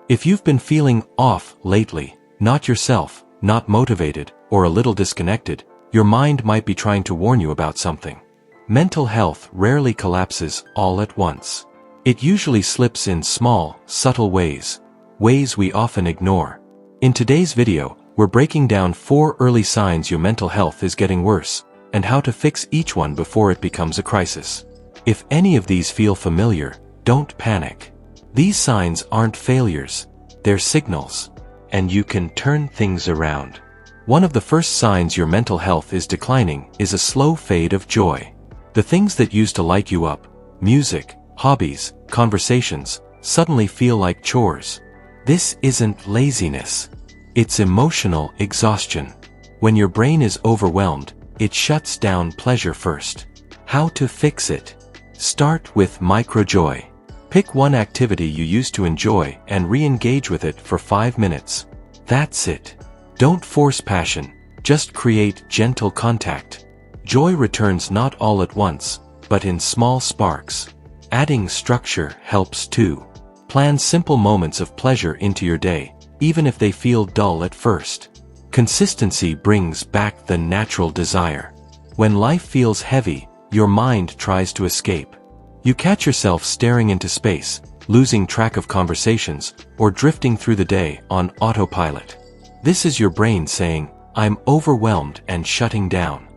If you've been feeling off lately, not yourself, not motivated, or a little disconnected, your mind might be trying to warn you about something. Mental health rarely collapses all at once. It usually slips in small, subtle ways we often ignore. In today's video, we're breaking down 4 early signs your mental health is getting worse, and how to fix each one before it becomes a crisis. If any of these feel familiar, don't panic. These signs aren't failures, they're signals, and you can turn things around. One of the first signs your mental health is declining is a slow fade of joy. The things that used to light you up, music, hobbies, conversations, suddenly feel like chores. This isn't laziness. It's emotional exhaustion. When your brain is overwhelmed, it shuts down pleasure first. How to fix it? Start with microjoy. Pick one activity you used to enjoy and re-engage with it for 5 minutes. That's it. Don't force passion, just create gentle contact. Joy returns not all at once, but in small sparks. Adding structure helps too. Plan simple moments of pleasure into your day, even if they feel dull at first. Consistency brings back the natural desire. When life feels heavy, your mind tries to escape. You catch yourself staring into space, losing track of conversations, or drifting through the day on autopilot. This is your brain saying, "I'm overwhelmed," and shutting down.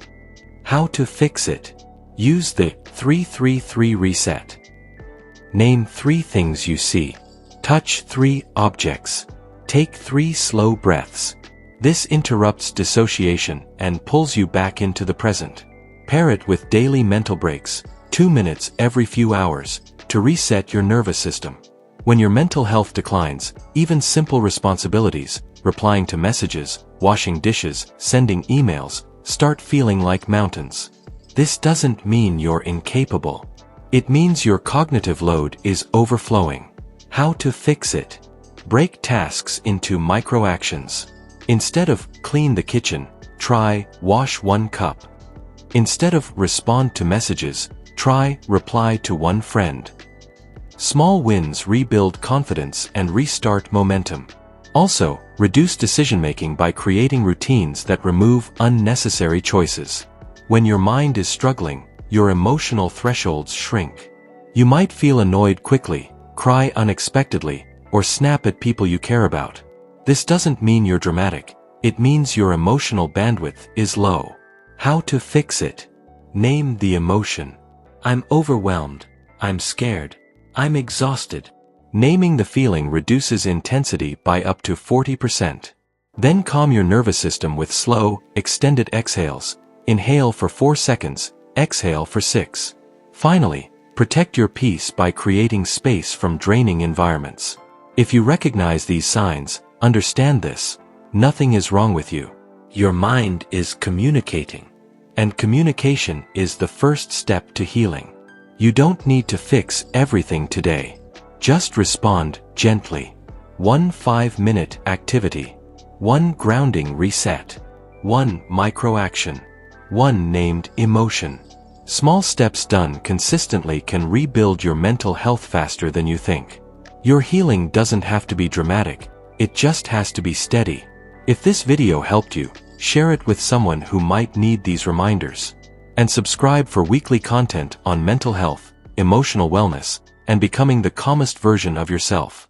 How to fix it? Use the 3-3-3 reset. Name 3 things you see. Touch 3 objects. Take 3 slow breaths. This interrupts dissociation and pulls you back into the present. Pair it with daily mental breaks, 2 minutes every few hours, to reset your nervous system. When your mental health declines, even simple responsibilities, replying to messages, washing dishes, sending emails, start feeling like mountains. This doesn't mean you're incapable. It means your cognitive load is overflowing. How to fix it? Break tasks into micro-actions. Instead of clean the kitchen, try wash 1 cup. Instead of respond to messages, try reply to 1 friend. Small wins rebuild confidence and restart momentum. Also, reduce decision-making by creating routines that remove unnecessary choices. When your mind is struggling, your emotional thresholds shrink. You might feel annoyed quickly, cry unexpectedly, or snap at people you care about. This doesn't mean you're dramatic. It means your emotional bandwidth is low. How to fix it? Name the emotion. I'm overwhelmed. I'm scared. I'm exhausted. Naming the feeling reduces intensity by up to 40%. Then calm your nervous system with slow, extended exhales. Inhale for 4 seconds, exhale for 6. Finally, protect your peace by creating space from draining environments. If you recognize these signs, understand this: nothing is wrong with you. Your mind is communicating. And communication is the first step to healing. You don't need to fix everything today. Just respond gently. 1 5-minute activity. 1 grounding reset. 1 micro-action. 1 named emotion. Small steps done consistently can rebuild your mental health faster than you think. Your healing doesn't have to be dramatic, it just has to be steady. If this video helped you, share it with someone who might need these reminders. And subscribe for weekly content on mental health, emotional wellness, and becoming the calmest version of yourself.